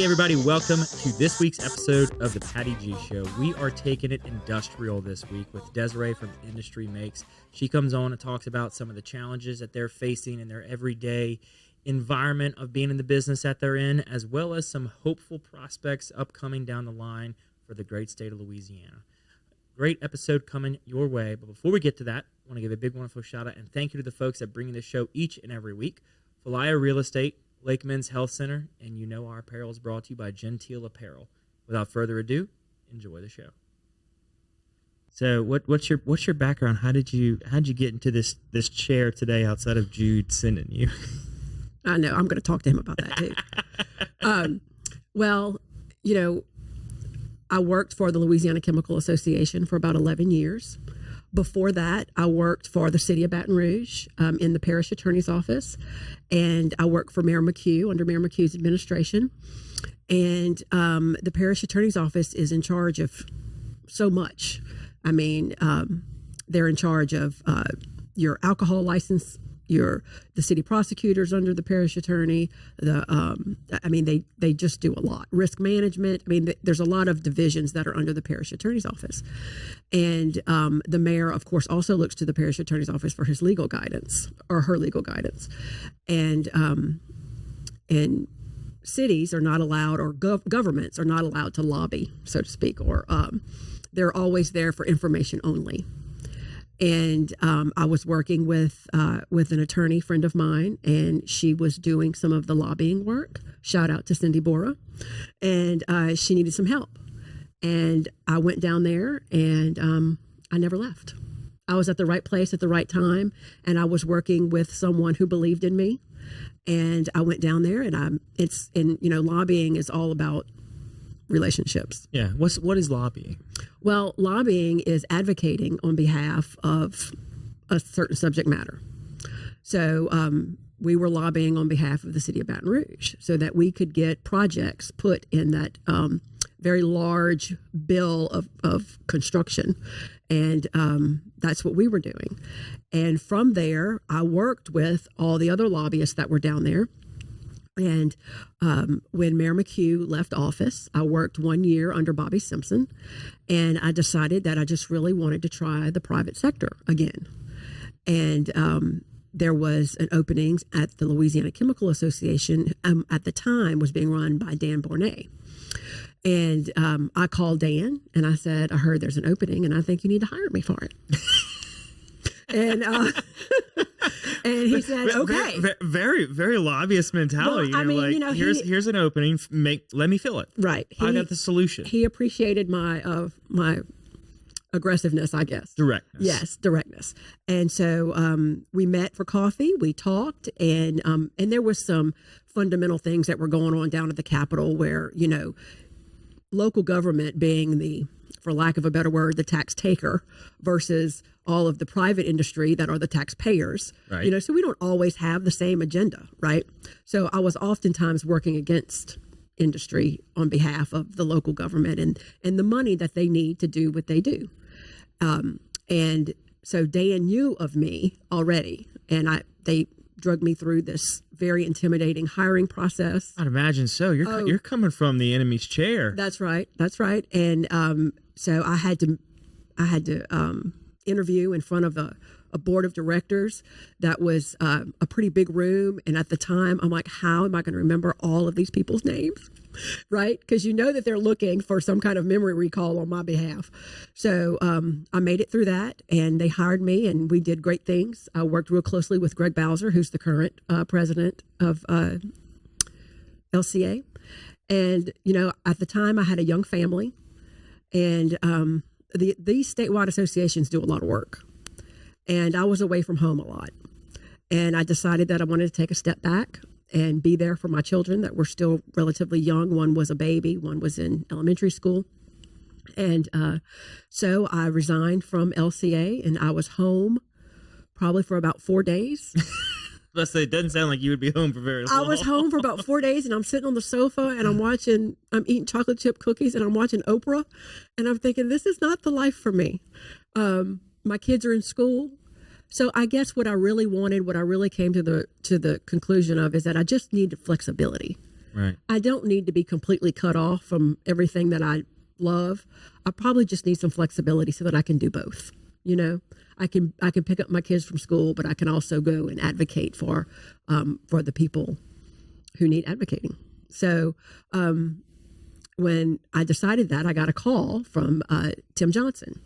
Hey everybody, welcome to this week's episode of the Patty G Show. We are taking it industrial this week with Desiree from Industry Makes. She comes on and talks about some of the challenges that they're facing in their everyday environment of being in the business that they're in, as well as some hopeful prospects upcoming down the line for the great state of Louisiana. Great episode coming your way, but before we get to that, I want to give a big wonderful shout out and thank you to the folks that bring this show each and every week. Falaya Real Estate, Lake Men's Health Center, and you know our apparel is brought to you by Genteel Apparel. Without further ado, enjoy the show. So, what's your background? How'd you get into this chair today outside of Jude sending you? I know I'm going to talk to him about that too. Well, you know, I worked for the Louisiana Chemical Association for about 11 years. Before that, I worked for the city of Baton Rouge in the parish attorney's office, and I worked for Mayor McHugh under Mayor McHugh's administration. And the parish attorney's office is in charge of so much. I mean, they're in charge of your alcohol license, the city prosecutors under the parish attorney. They just do a lot. Risk management. I mean, there's a lot of divisions that are under the parish attorney's office, and the mayor, of course, also looks to the parish attorney's office for his legal guidance or her legal guidance, and cities are not allowed, or governments are not allowed to lobby, so to speak, or they're always there for information only. And I was working with an attorney friend of mine, and she was doing some of the lobbying work. Shout out to Cindy Bora. And she needed some help. And I went down there, and I never left. I was at the right place at the right time, and I was working with someone who believed in me. And I went down there, and lobbying is all about relationships. Yeah. What is lobbying? Well, lobbying is advocating on behalf of a certain subject matter. So we were lobbying on behalf of the city of Baton Rouge so that we could get projects put in that very large bill of construction. And that's what we were doing. And from there, I worked with all the other lobbyists that were down there. And when Mayor McHugh left office, I worked 1 year under Bobby Simpson, and I decided that I just really wanted to try the private sector again. And there was an opening at the Louisiana Chemical Association. At the time, was being run by Dan Bornay. And I called Dan, and I said, I heard there's an opening, and I think you need to hire me for it. And he said, okay. Very, very lobbyist mentality. Well, here's an opening. Let me fill it. Right. I got the solution. He appreciated my aggressiveness, I guess. Directness. Yes, directness. And so we met for coffee. We talked, and there was some fundamental things that were going on down at the Capitol where, local government being the, for lack of a better word, the tax taker versus all of the private industry that are the taxpayers. Right. So we don't always have the same agenda, right? So I was oftentimes working against industry on behalf of the local government and the money that they need to do what they do. And so Dan knew of me already, and they drug me through this very intimidating hiring process. I'd imagine so. You're coming from the enemy's chair. That's right. And so I had to interview in front of a board of directors that was a pretty big room. And at the time, I'm like, how am I going to remember all of these people's names? Right? Because that they're looking for some kind of memory recall on my behalf. So I made it through that, and they hired me, and we did great things. I worked real closely with Greg Bowser, who's the current president of LCA. And, at the time I had a young family, and these statewide associations do a lot of work. And I was away from home a lot. And I decided that I wanted to take a step back and be there for my children that were still relatively young. One was a baby, one was in elementary school. And so I resigned from LCA, and I was home probably for about 4 days. Let's say it doesn't sound like you would be home for very long. I was home for about 4 days, and I'm sitting on the sofa, and I'm eating chocolate chip cookies, and I'm watching Oprah, and I'm thinking, this is not the life for me. My kids are in school. So I guess what I really wanted, what I really came to the conclusion of, is that I just needed flexibility. Right. I don't need to be completely cut off from everything that I love. I probably just need some flexibility so that I can do both. You know, I can pick up my kids from school, but I can also go and advocate for the people who need advocating. So when I decided that, I got a call from Tim Johnson,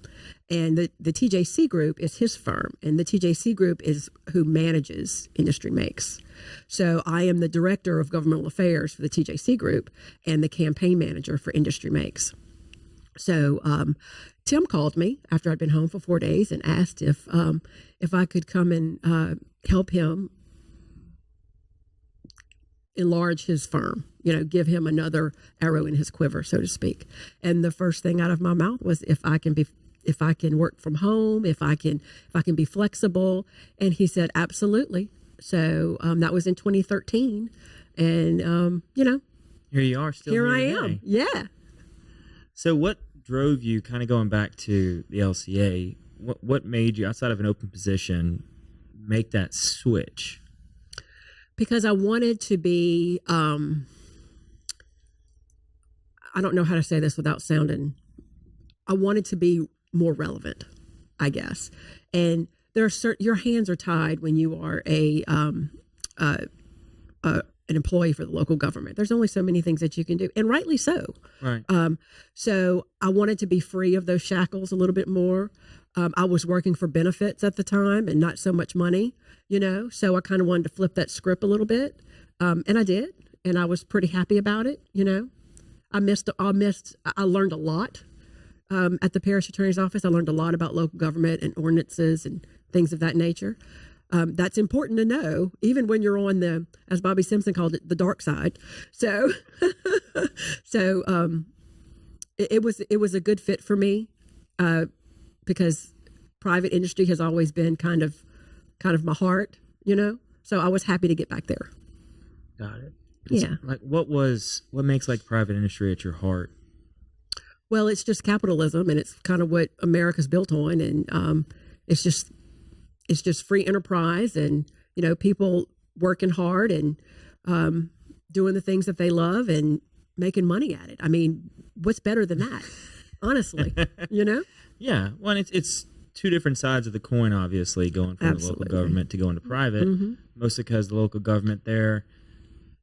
and the TJC Group is his firm, and the TJC Group is who manages Industry Makes. So I am the director of governmental affairs for the TJC Group and the campaign manager for Industry Makes. So Tim called me after I'd been home for 4 days and asked if I could come and help him enlarge his firm, you know, give him another arrow in his quiver, so to speak. And the first thing out of my mouth was if I can work from home, if I can be flexible. And he said, absolutely. So that was in 2013. And, you know, here you are still here I today. am. Yeah. So what drove you, kind of going back to the LCA, what made you, outside of an open position, make that switch? Because I wanted to be, I don't know how to say this without sounding, I wanted to be more relevant, I guess. And there are your hands are tied when you are an employee for the local government. There's only so many things that you can do, and rightly so. Right. So I wanted to be free of those shackles a little bit more. I was working for benefits at the time and not so much money, you know, so I kind of wanted to flip that script a little bit. And I did, and I was pretty happy about it, you know. I learned a lot at the parish attorney's office. I learned a lot about local government and ordinances and things of that nature. That's important to know, even when you're on the, as Bobby Simpson called it, the dark side. So, it was a good fit for me, because private industry has always been kind of my heart, you know. So I was happy to get back there. Got it. Yeah. So, like, what makes like private industry at your heart? Well, it's just capitalism, and it's kind of what America's built on, and it's just free enterprise, and you know, people working hard and doing the things that they love and making money at it. I mean, what's better than that? Honestly, you know? Yeah. Well, it's two different sides of the coin, obviously, going from Absolutely. the local government to going to private. Mm-hmm. Mostly because the local government, they're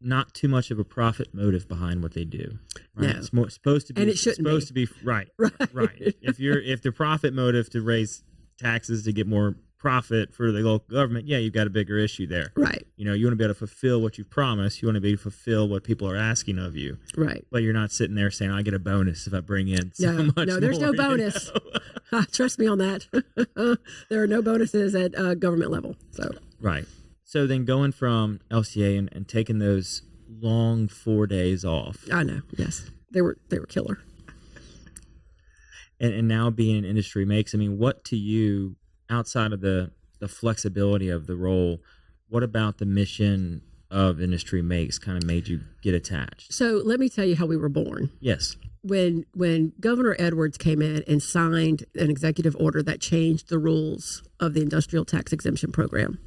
not too much of a profit motive behind what they do. Right? No. It's more supposed to be, And it shouldn't supposed to be right. Right. If the profit motive to raise taxes to get more profit for the local government, yeah, you've got a bigger issue there. Right. You know, you want to be able to fulfill what you promise. You want to be able to fulfill what people are asking of you. Right. But you're not sitting there saying, I get a bonus if I bring in so much No, there's more, no bonus. You know? Trust me on that. There are no bonuses at government level. So Right. So then going from LCA and taking those long 4 days off. I know. Yes, they were killer. And now being in Industry Makes, I mean, what to you, outside of the flexibility of the role, what about the mission of Industry Makes kind of made you get attached? So let me tell you how we were born. Yes. When Governor Edwards came in and signed an executive order that changed the rules of the industrial tax exemption program,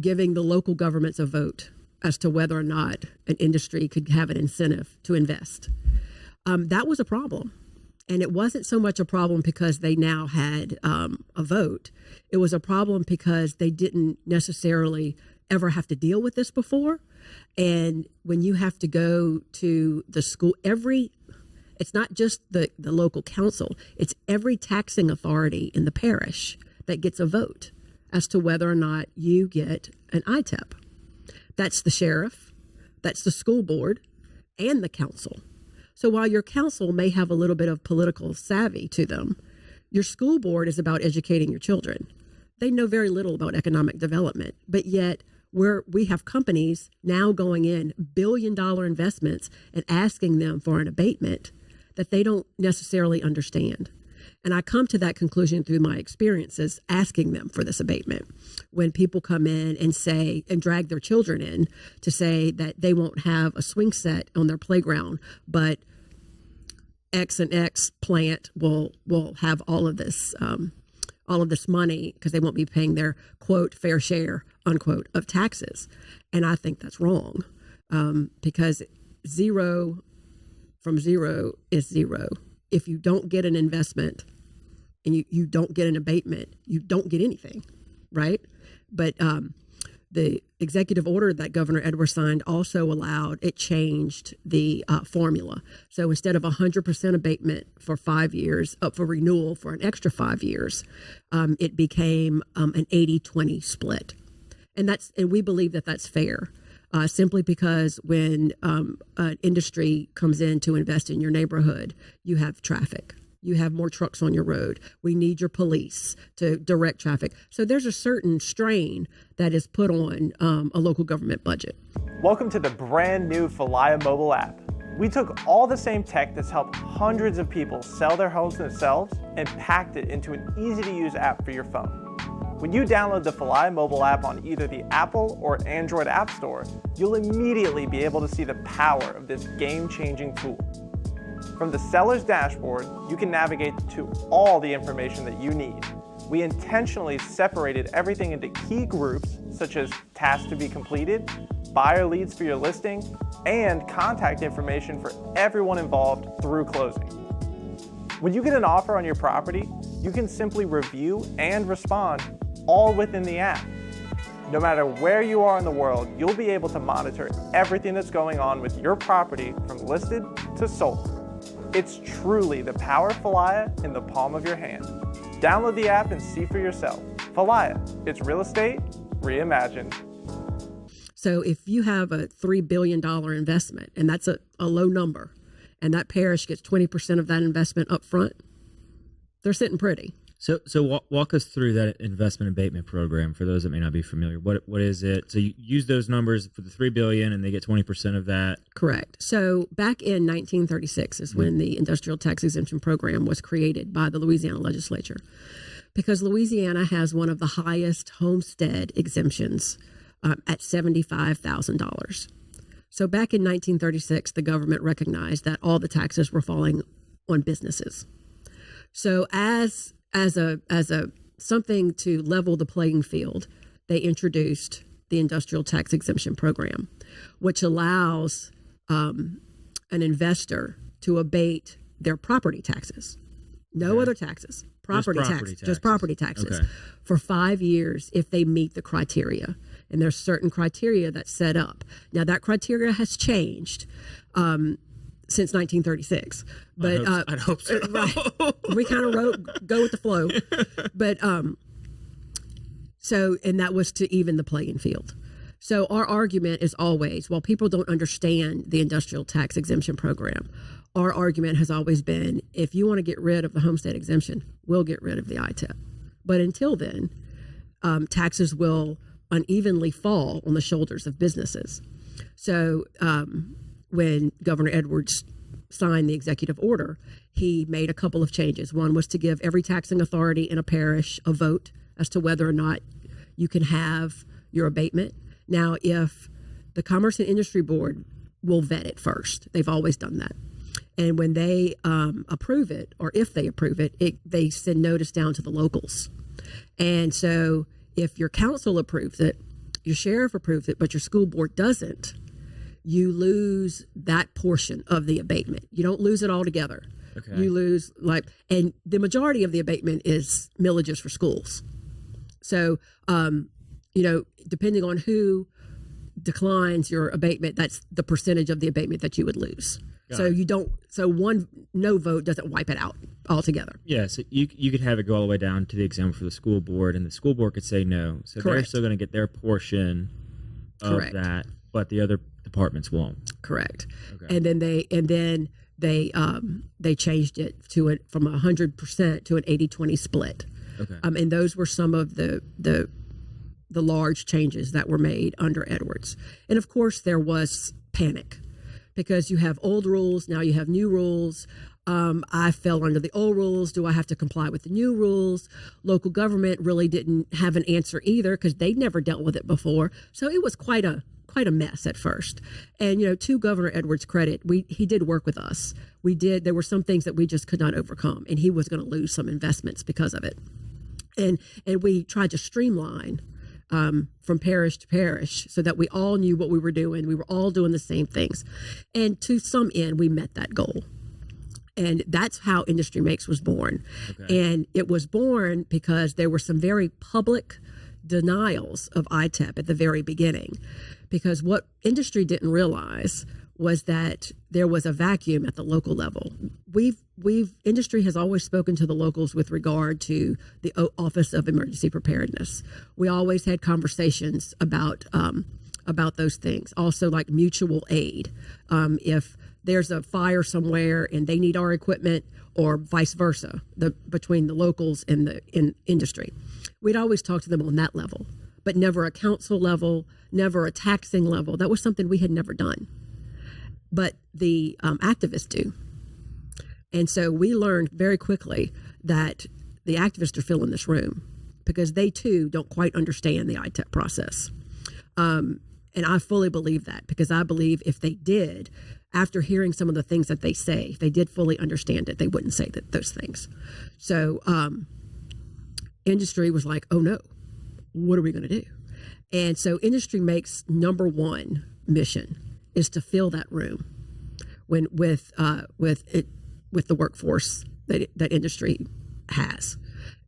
giving the local governments a vote as to whether or not an industry could have an incentive to invest, that was a problem. And it wasn't so much a problem because they now had a vote. It was a problem because they didn't necessarily ever have to deal with this before. And when you have to go to the school, it's not just the local council, it's every taxing authority in the parish that gets a vote as to whether or not you get an ITEP. That's the sheriff, that's the school board, and the council. So while your council may have a little bit of political savvy to them, your school board is about educating your children. They know very little about economic development, but yet we have companies now going in billion-dollar investments and asking them for an abatement that they don't necessarily understand. And I come to that conclusion through my experiences asking them for this abatement. When people come in and say, and drag their children in to say that they won't have a swing set on their playground, but X and X plant will have all of this money because they won't be paying their, quote, fair share, unquote, of taxes. And I think that's wrong. because zero from zero is zero. If you don't get an investment and you don't get an abatement, you don't get anything, right? But the executive order that Governor Edwards signed also changed the formula. So instead of 100% abatement for 5 years, up for renewal for an extra 5 years, it became an 80-20 split. And we believe that that's fair. Simply because when an industry comes in to invest in your neighborhood, you have traffic. You have more trucks on your road. We need your police to direct traffic. So there's a certain strain that is put on a local government budget. Welcome to the brand new Falia mobile app. We took all the same tech that's helped hundreds of people sell their homes themselves and packed it into an easy-to-use app for your phone. When you download the Falia mobile app on either the Apple or Android App Store, you'll immediately be able to see the power of this game-changing tool. From the seller's dashboard, you can navigate to all the information that you need. We intentionally separated everything into key groups, such as tasks to be completed, buyer leads for your listing, and contact information for everyone involved through closing. When you get an offer on your property, you can simply review and respond all within the app. No matter where you are in the world, you'll be able to monitor everything that's going on with your property from listed to sold. It's truly the power of Falia in the palm of your hand. Download the app and see for yourself. Falia, it's real estate reimagined. So if you have a $3 billion investment, and that's a low number, and that parish gets 20% of that investment up front, they're sitting pretty. So walk us through that investment abatement program for those that may not be familiar. What is it? So you use those numbers for the $3 billion, and they get 20% of that. Correct. So back in 1936 is when the industrial tax exemption program was created by the Louisiana legislature, because Louisiana has one of the highest homestead exemptions at $75,000. So back in 1936, the government recognized that all the taxes were falling on businesses. So as a something to level the playing field, they introduced the industrial tax exemption program, which allows an investor to abate their property taxes. No other taxes. Just property taxes for 5 years if they meet the criteria. And there's certain criteria that's set up. Now that criteria has changed since 1936, but I'd hope so. Right, we kind of go with the flow, but and that was to even the playing field. So our argument is always, while people don't understand the industrial tax exemption program, our argument has always been, if you want to get rid of the homestead exemption, we'll get rid of the ITEP. But until then, taxes will unevenly fall on the shoulders of businesses. So when Governor Edwards signed the executive order, he made a couple of changes. One was to give every taxing authority in a parish a vote as to whether or not you can have your abatement. Now, if the Commerce and Industry Board will vet it first, they've always done that. And when they approve it, or if they approve it, they send notice down to the locals. And so if your council approves it, your sheriff approves it, but your school board doesn't, you lose that portion of the abatement. You don't lose it altogether. Okay. You lose and the majority of the abatement is millages for schools. So, depending on who declines your abatement, that's the percentage of the abatement that you would lose. So one no vote doesn't wipe it out altogether. Yeah, so you could have it go all the way down to the example for the school board, and the school board could say no. So Correct. They're still going to get their portion of Correct. That, but the other departments won't. Correct. Okay. And then they changed it from 100% to an 80-20 split. Okay. And those were some of the large changes that were made under Edwards. And of course, there was panic because you have old rules, now you have new rules. I fell under the old rules. Do I have to comply with the new rules? Local government really didn't have an answer either because they'd never dealt with it before. So it was quite a mess at first. And, to Governor Edwards' credit, he did work with us. There were some things that we just could not overcome, and he was going to lose some investments because of it. And we tried to streamline from parish to parish so that we all knew what we were doing. We were all doing the same things. And to some end, we met that goal. And that's how Industry Makes was born. Okay. And it was born because there were some very public denials of ITEP at the very beginning. Because what industry didn't realize was that there was a vacuum at the local level. Industry has always spoken to the locals with regard to the Office of Emergency Preparedness. We always had conversations about those things. Also, like mutual aid. If there's a fire somewhere and they need our equipment, or vice versa, between the locals and in industry, we'd always talk to them on that level, but never a council level, never a taxing level. That was something we had never done. But the activists do. And so we learned very quickly that the activists are filling this room because they too don't quite understand the ITEP process. And I fully believe that, because I believe if they did, after hearing some of the things that they say, if they did fully understand it, they wouldn't say those things. So industry was like, oh no, what are we going to do? And so Industry Makes number one mission is to fill that room with the workforce that industry has.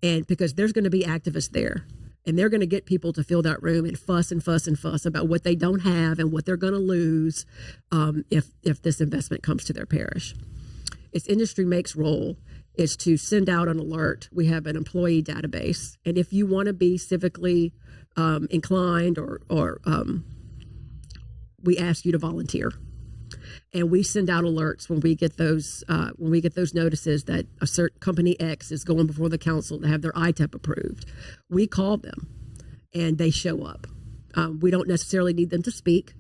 And because there's going to be activists there, and they're going to get people to fill that room and fuss and fuss and fuss about what they don't have and what they're going to lose if this investment comes to their parish. It's Industry Makes' role is to send out an alert. We have an employee database, and if you want to be civically inclined or we ask you to volunteer. And we send out alerts when we get those notices that a certain company X is going before the council to have their ITEP approved. We call them, and they show up. We don't necessarily need them to speak.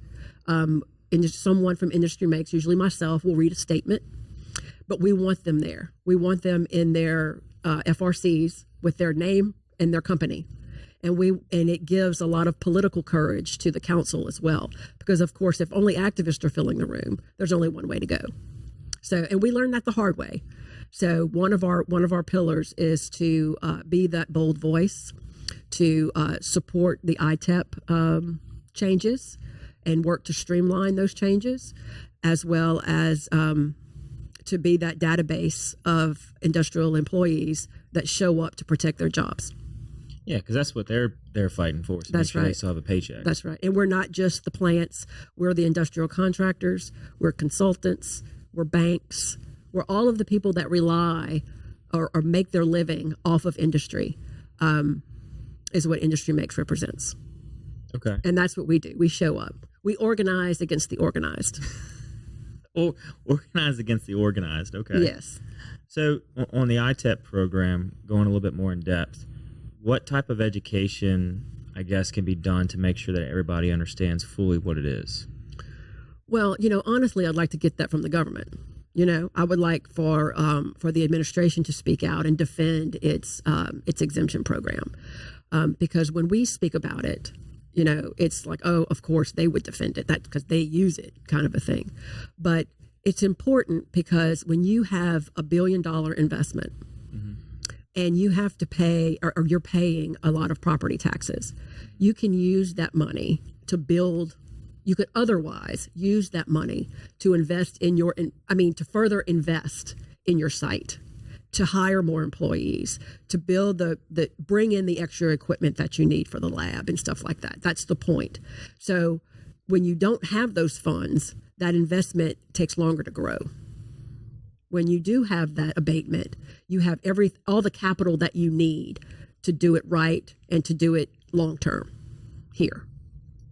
Someone from Industry Makes, usually myself, will read a statement, but we want them there. We want them in their FRCs with their name and their company. And it gives a lot of political courage to the council as well, because of course, if only activists are filling the room, there's only one way to go. So, and we learned that the hard way. So one of our pillars is to be that bold voice, to support the ITEP changes and work to streamline those changes, as well as to be that database of industrial employees that show up to protect their jobs. Yeah, because that's what they're fighting for. So that's sure right. They still have a paycheck. That's right. And we're not just the plants. We're the industrial contractors. We're consultants. We're banks. We're all of the people that rely or make their living off of industry, is what Industry Makes represents. Okay. And that's what we do. We show up. We organize against the organized. Organize against the organized. Okay. Yes. So on the ITEP program, going a little bit more in depth, what type of education, I guess, can be done to make sure that everybody understands fully what it is? Well, honestly, I'd like to get that from the government. I would like for the administration to speak out and defend its exemption program, because when we speak about it, it's like, oh, of course they would defend it, that because they use it, kind of a thing. But it's important because when you have $1 billion investment, and you have to pay, or you're paying a lot of property taxes, you can use that money to build. You could otherwise use that money to invest in to further invest in your site, to hire more employees, to build bring in the extra equipment that you need for the lab and stuff like that. That's the point. So when you don't have those funds, that investment takes longer to grow. When you do have that abatement, you have all the capital that you need to do it right and to do it long term here.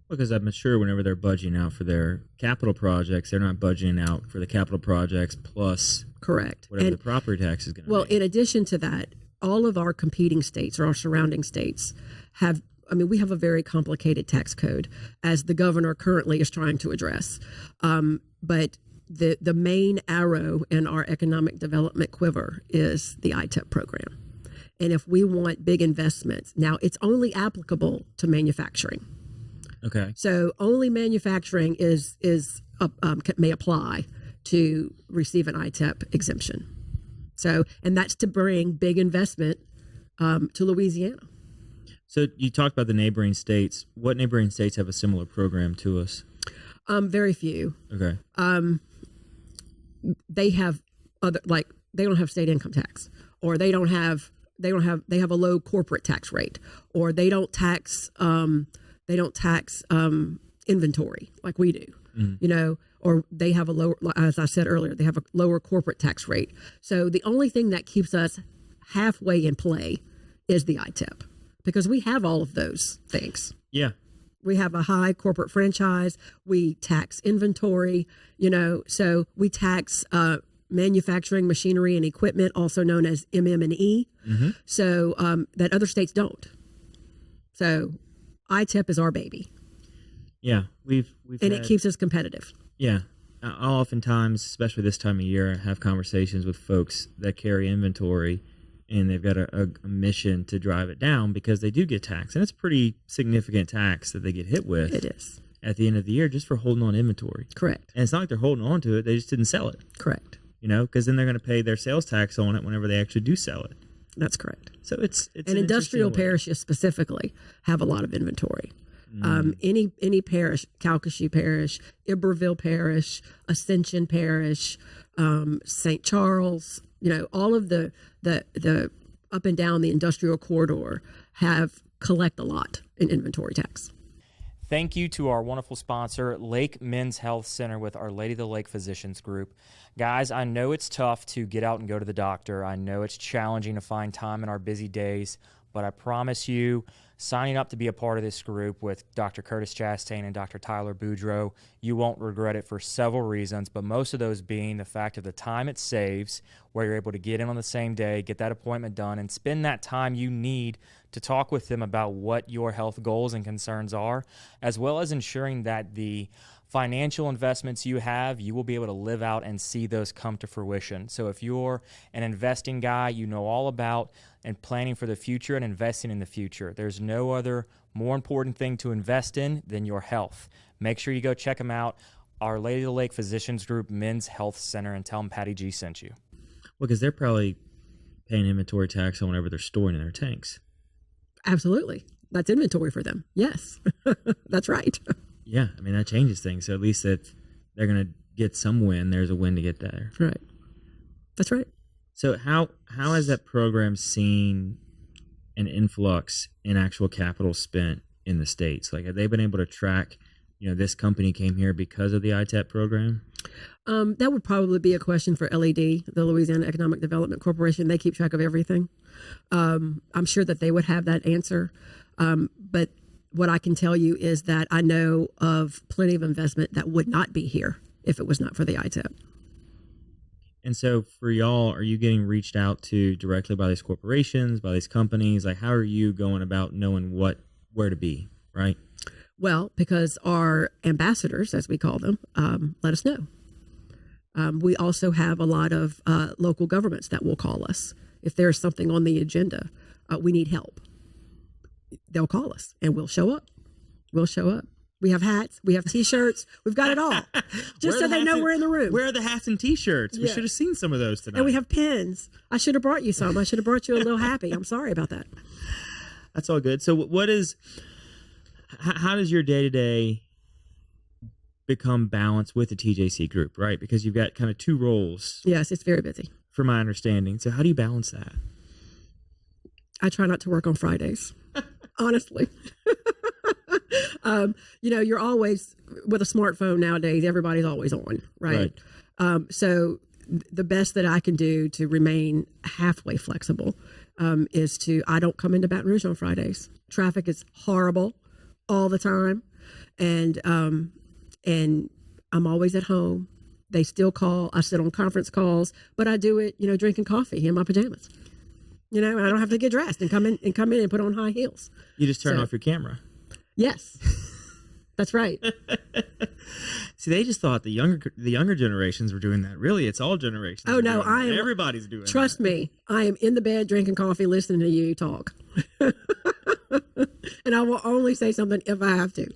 Because I'm sure whenever they're budgeting out for their capital projects, they're not budgeting out for the capital projects plus correct whatever the property tax is going to be. Well, in addition to that, all of our competing states or our surrounding states we have a very complicated tax code, as the governor currently is trying to address. But the main arrow in our economic development quiver is the ITEP program. And if we want big investments, now it's only applicable to manufacturing. Okay. So only manufacturing may apply to receive an ITEP exemption. So, and that's to bring big investment to Louisiana. So you talked about the neighboring states. What neighboring states have a similar program to us? Very few. Okay. They have other, like, they don't have state income tax, or they have a low corporate tax rate, or they don't tax inventory like we do. You know, or they have a lower, as I said earlier, they have a lower corporate tax rate. So the only thing that keeps us halfway in play is the ITEP, because we have all of those things. Yeah. We have a high corporate franchise. We tax inventory, you know, so we tax manufacturing, machinery, and equipment, also known as MM&E. So that other states don't. So ITEP is our baby. Yeah, we've and it keeps us competitive. Yeah, I'll oftentimes, especially this time of year, have conversations with folks that carry inventory, and they've got a mission to drive it down because they do get taxed, and it's a pretty significant tax that they get hit with. It is. At the end of the year, just for holding on inventory. Correct. And it's not like they're holding on to it; they just didn't sell it. Correct. You know, because then they're going to pay their sales tax on it whenever they actually do sell it. That's correct. So it's and industrial parishes specifically have a lot of inventory. Any parish, Calcasieu Parish, Iberville Parish, Ascension Parish, St. Charles, you know, all of the up and down the industrial corridor collect a lot in inventory tax. Thank you to our wonderful sponsor, Lake Men's Health Center with Our Lady of the Lake Physicians Group. Guys, I know it's tough to get out and go to the doctor. I know it's challenging to find time in our busy days, but I promise you, signing up to be a part of this group with Dr. Curtis Chastain and Dr. Tyler Boudreau, you won't regret it for several reasons, but most of those being the fact of the time it saves, where you're able to get in on the same day, get that appointment done, and spend that time you need to talk with them about what your health goals and concerns are, as well as ensuring that the financial investments you have, you will be able to live out and see those come to fruition. So if you're an investing guy, you know all about and planning for the future and investing in the future. There's no other more important thing to invest in than your health. Make sure you go check them out, Our Lady of the Lake Physicians Group Men's Health Center, and tell them Patty G sent you. Well, because they're probably paying inventory tax on whatever they're storing in their tanks. Absolutely. That's inventory for them. Yes, that's right. Yeah, I mean, that changes things. So at least if they're going to get some win, there's a win to get there. Right. That's right. So how has that program seen an influx in actual capital spent in the States? Like, have they been able to track, you know, this company came here because of the ITEP program? That would probably be a question for LED, the Louisiana Economic Development Corporation. They keep track of everything. I'm sure that they would have that answer. But what I can tell you is that I know of plenty of investment that would not be here if it was not for the ITEP. And so for y'all, are you getting reached out to directly by these corporations, by these companies? Like, how are you going about knowing where to be, right? Well, because our ambassadors, as we call them, let us know. We also have a lot of local governments that will call us. If there's something on the agenda, we need help. They'll call us and we'll show up. We'll show up. We have hats. We have T-shirts. We've got it all. Just so they know we're in the room. Where are the hats and T-shirts? We should have seen some of those tonight. And we have pins. I should have brought you some. I should have brought you a little happy. I'm sorry about that. That's all good. So how does your day-to-day become balanced with the TJC group, right? Because you've got kind of two roles. Yes, it's very busy. From my understanding. So how do you balance that? I try not to work on Fridays, honestly. You know, you're always, with a smartphone nowadays, everybody's always on, right? So the best that I can do to remain halfway flexible is I don't come into Baton Rouge on Fridays. Traffic is horrible all the time. And I'm always at home. They still call. I sit on conference calls, but I do it, you know, drinking coffee in my pajamas. You know, and I don't have to get dressed and come in and put on high heels. You just turn off your camera. Yes, that's right. See, they just thought the younger generations were doing that. Really, it's all generations. Oh no, everybody's doing. Trust me, I am in the bed drinking coffee, listening to you talk, and I will only say something if I have to.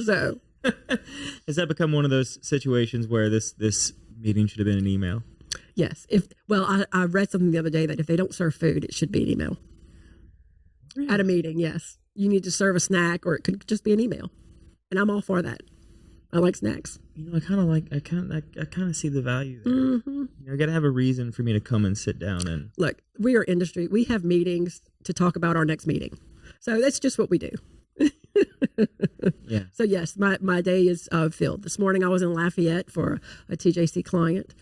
So, has that become one of those situations where this meeting should have been an email? Yes. I read something the other day that if they don't serve food, it should be an email. at a meeting. Yes, you need to serve a snack, or it could just be an email, and I'm all for that. I like snacks. I kind of see the value there. I got to have a reason for me to come and sit down and Look, we are industry. We have meetings to talk about our next meeting, so that's just what we do. Yeah. So yes, my day is filled. This morning I was in Lafayette for a TJC client.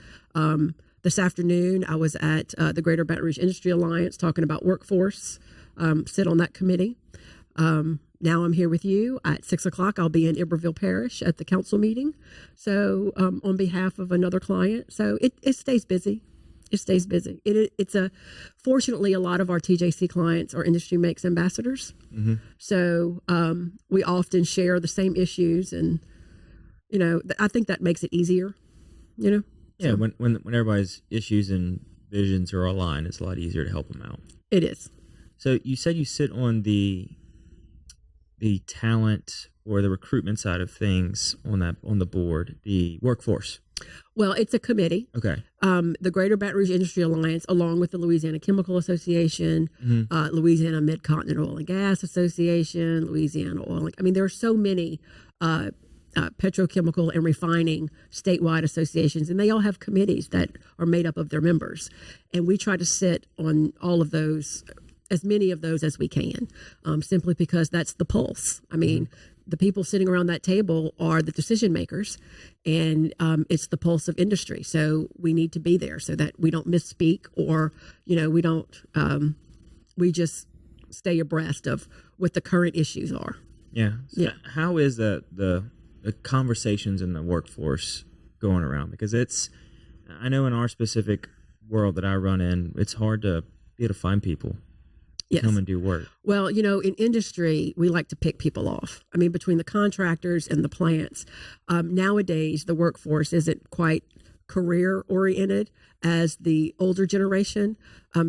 This afternoon I was at the Greater Baton Rouge Industry Alliance talking about workforce. Sit on that committee. Now I'm here with you at 6:00. I'll be in Iberville Parish at the council meeting. So on behalf of another client. So it stays busy. It stays busy. Fortunately, a lot of our TJC clients are Industry Makes ambassadors. So we often share the same issues, and I think that makes it easier. Yeah, so, when everybody's issues and visions are aligned, it's a lot easier to help them out. It is. So you said you sit on the talent or the recruitment side of things on the board, the workforce. Well, it's a committee. Okay. The Greater Baton Rouge Industry Alliance, along with the Louisiana Chemical Association, Louisiana Mid-Continent Oil and Gas Association, Louisiana Oil. There are so many petrochemical and refining statewide associations, and they all have committees that are made up of their members. And we try to sit on all of those, as many of those as we can, simply because that's the pulse. The people sitting around that table are the decision makers, and it's the pulse of industry. So we need to be there so that we don't misspeak, or we don't. We just stay abreast of what the current issues are. Yeah. So yeah. How is the conversations in the workforce going around? Because I know in our specific world that I run in, it's hard to be able to find people. Yes. Come and do work. Well, in industry, we like to pick people off. Between the contractors and the plants, nowadays the workforce isn't quite career oriented as the older generation,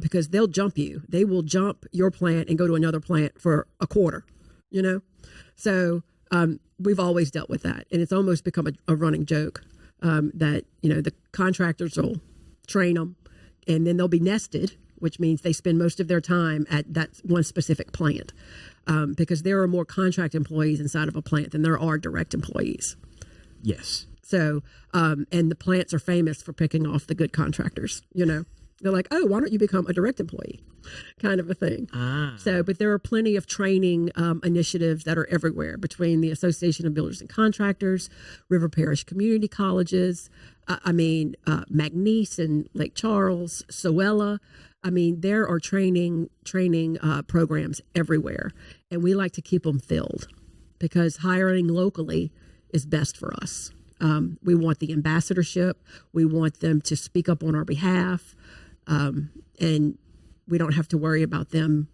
because they'll jump you. They will jump your plant and go to another plant for a quarter. So we've always dealt with that, and it's almost become a running joke that the contractors will train them, and then they'll be nested, which means they spend most of their time at that one specific plant, because there are more contract employees inside of a plant than there are direct employees. Yes. So, and the plants are famous for picking off the good contractors. They're like, oh, why don't you become a direct employee, kind of a thing. So, but there are plenty of training initiatives that are everywhere between the Association of Builders and Contractors, River Parish Community Colleges, McNeese and Lake Charles, Soella. There are training programs everywhere, and we like to keep them filled because hiring locally is best for us. We want the ambassadorship. We want them to speak up on our behalf, and we don't have to worry about them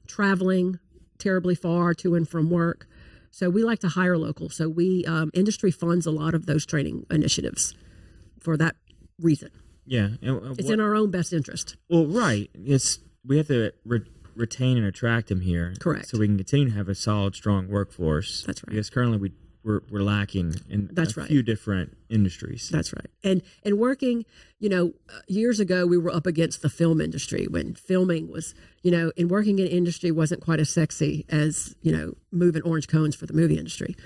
traveling terribly far to and from work. So we like to hire local. So we industry funds a lot of those training initiatives for that reason. Yeah, it's in our own best interest. Well, right. We have to retain and attract them here. Correct. So we can continue to have a solid, strong workforce. That's right. Because currently we're lacking in a few different industries. That's right. And working, years ago we were up against the film industry when filming was, and working in industry wasn't quite as sexy as, moving orange cones for the movie industry.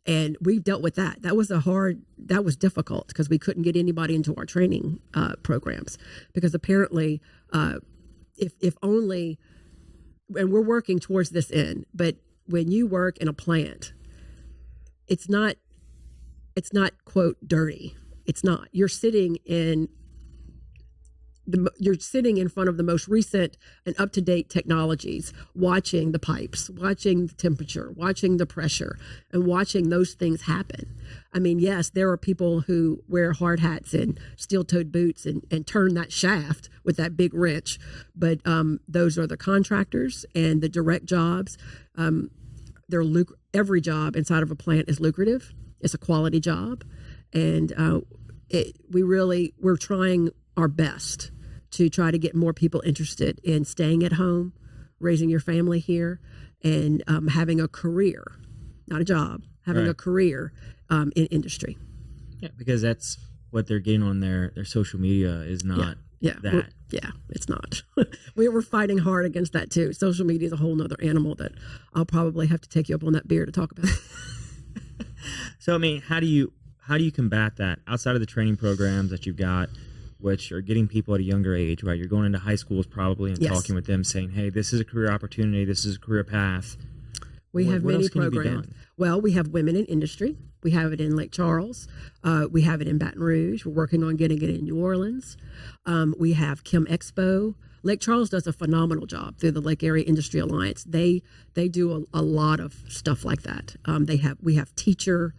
And we dealt with that. That was difficult because we couldn't get anybody into our training programs because apparently if only, and we're working towards this end, but when you work in a plant, it's not quote dirty. It's not. You're sitting in front of the most recent and up-to-date technologies, watching the pipes, watching the temperature, watching the pressure, and watching those things happen. Yes, there are people who wear hard hats and steel-toed boots and turn that shaft with that big wrench, but those are the contractors and the direct jobs. Every job inside of a plant is lucrative. It's a quality job, and we're trying our best to try to get more people interested in staying at home, raising your family here, and having a career, not a job, having a career in industry. Yeah, because that's what they're getting on their social media is not that. It's not. We're fighting hard against that too. Social media is a whole nother animal that I'll probably have to take you up on that beer to talk about. So, I mean, how do you combat that outside of the training programs that you've got, which are getting people at a younger age, right? You're going into high schools probably and talking with them, saying, hey, this is a career opportunity, this is a career path. We have many programs. Well, we have women in industry. We have it in Lake Charles. We have it in Baton Rouge. We're working on getting it in New Orleans. We have Chem Expo. Lake Charles does a phenomenal job through the Lake Area Industry Alliance. They do a lot of stuff like that. We have teacher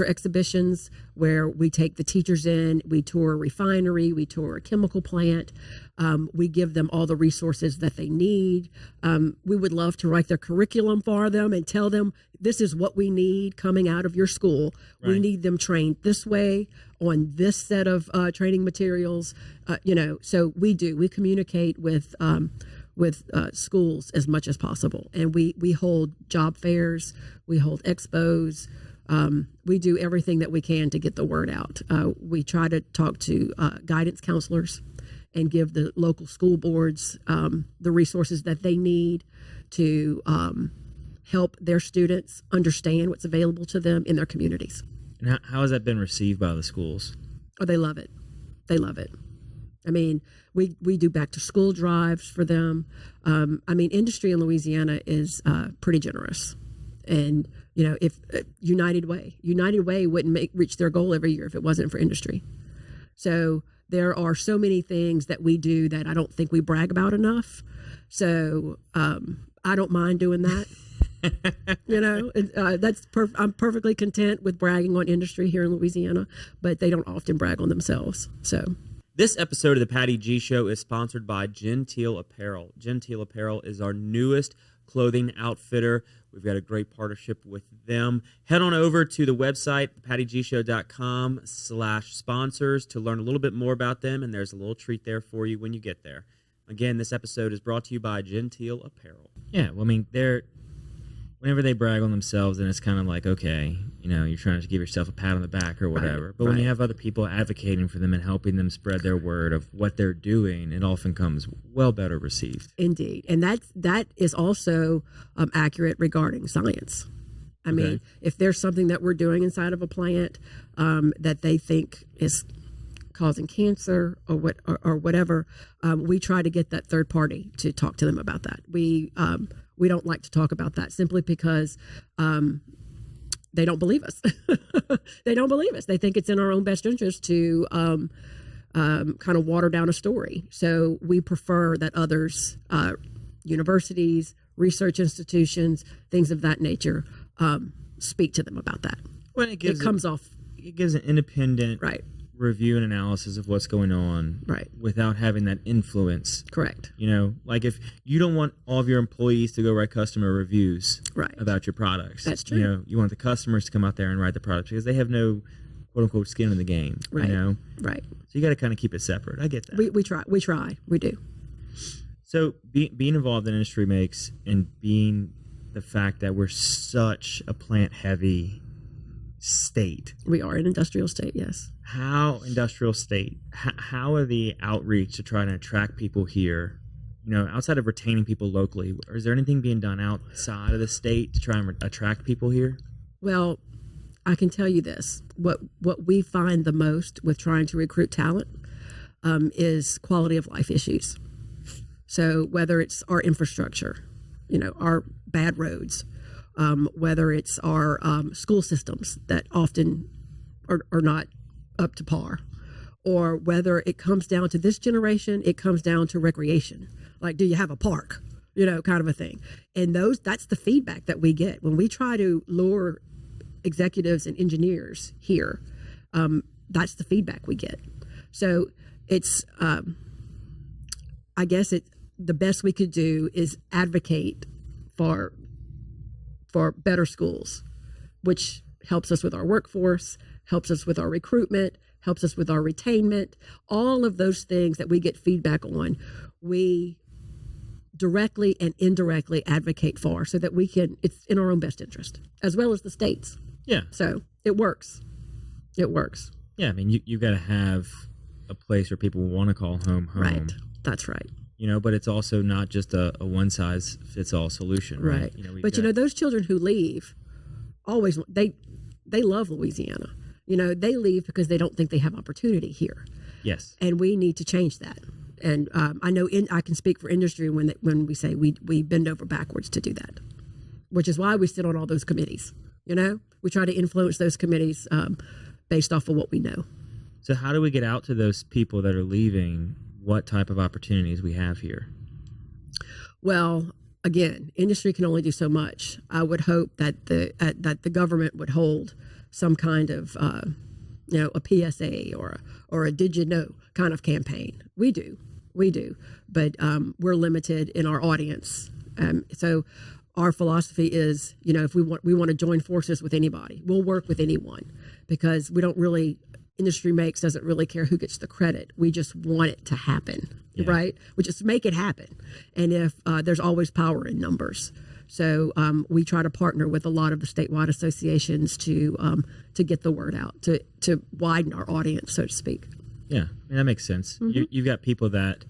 exhibitions where we take the teachers in, we tour a refinery, we tour a chemical plant, we give them all the resources that they need. We would love to write their curriculum for them and tell them this is what we need coming out of your school. Right. We need them trained this way on this set of training materials. So we communicate with schools as much as possible, and we hold job fairs, we hold expos. We do everything that we can to get the word out. We try to talk to guidance counselors and give the local school boards the resources that they need to help their students understand what's available to them in their communities. And how has that been received by the schools? Oh, they love it. They love it. I mean, we do back to school drives for them. Industry in Louisiana is pretty generous. And, if United Way wouldn't reach their goal every year if it wasn't for industry. So there are so many things that we do that I don't think we brag about enough. So I don't mind doing that. I'm perfectly content with bragging on industry here in Louisiana, but they don't often brag on themselves. So this episode of the Patty G Show is sponsored by Genteel Apparel. Genteel Apparel is our newest clothing outfitter. We've got a great partnership with them. Head on over to the website, pattygshow.com/sponsors to learn a little bit more about them, and there's a little treat there for you when you get there. Again, this episode is brought to you by Genteel Apparel. Yeah, well, I mean, whenever they brag on themselves, then it's kind of like, okay, you're trying to give yourself a pat on the back or whatever. Right, but when you have other people advocating for them and helping them spread their word of what they're doing, it often comes well better received. Indeed. And that is also accurate regarding science. I mean, if there's something that we're doing inside of a plant that they think is causing cancer or whatever, we try to get that third party to talk to them about that. We don't like to talk about that simply because they don't believe us. They don't believe us. They think it's in our own best interest to kind of water down a story. So we prefer that others, universities, research institutions, things of that nature, speak to them about that. Well, it gives an independent review and analysis of what's going on, without having that influence. Correct. Like if you don't want all of your employees to go write customer reviews about your products. That's true. You want the customers to come out there and write the products because they have no quote unquote skin in the game. Right. Right. So you got to kind of keep it separate. I get that. We try. We do. So being involved in Industry Makes and being the fact that we're such a plant heavy state. We are an industrial state, yes. How industrial state? How are the outreach to try to attract people here? Outside of retaining people locally, is there anything being done outside of the state to try and attract people here? Well, I can tell you this. What we find the most with trying to recruit talent is quality of life issues. So whether it's our infrastructure, our bad roads, whether it's our school systems that often are not up to par, or whether it comes down to this generation, it comes down to recreation. Like, do you have a park? Kind of a thing. And that's the feedback that we get when we try to lure executives and engineers here. That's the feedback we get. So it's, I guess the best we could do is advocate for better schools, which helps us with our workforce, helps us with our recruitment, helps us with our retainment. All of those things that we get feedback on, we directly and indirectly advocate for so that it's in our own best interest, as well as the state's. Yeah. So it works. It works. Yeah, I mean, you got to have a place where people want to call home. Right. That's right. But it's also not just a one-size-fits-all solution, right? But those children who leave always they love Louisiana. They leave because they don't think they have opportunity here. Yes. And we need to change that. And I know I can speak for industry when we say we bend over backwards to do that, which is why we sit on all those committees. We try to influence those committees based off of what we know. So how do we get out to those people that are leaving what type of opportunities we have here? Well, again, industry can only do so much. I would hope that the government would hold some kind of a PSA or a did you know kind of campaign. We do, but we're limited in our audience. So our philosophy is, if we want to join forces with anybody, we'll work with anyone, because we don't really. Industry Makes doesn't really care who gets the credit. We just want it to happen, right? We just make it happen. And if there's always power in numbers. So we try to partner with a lot of the statewide associations to get the word out, to widen our audience, so to speak. Yeah, that makes sense. Mm-hmm. You've got people that,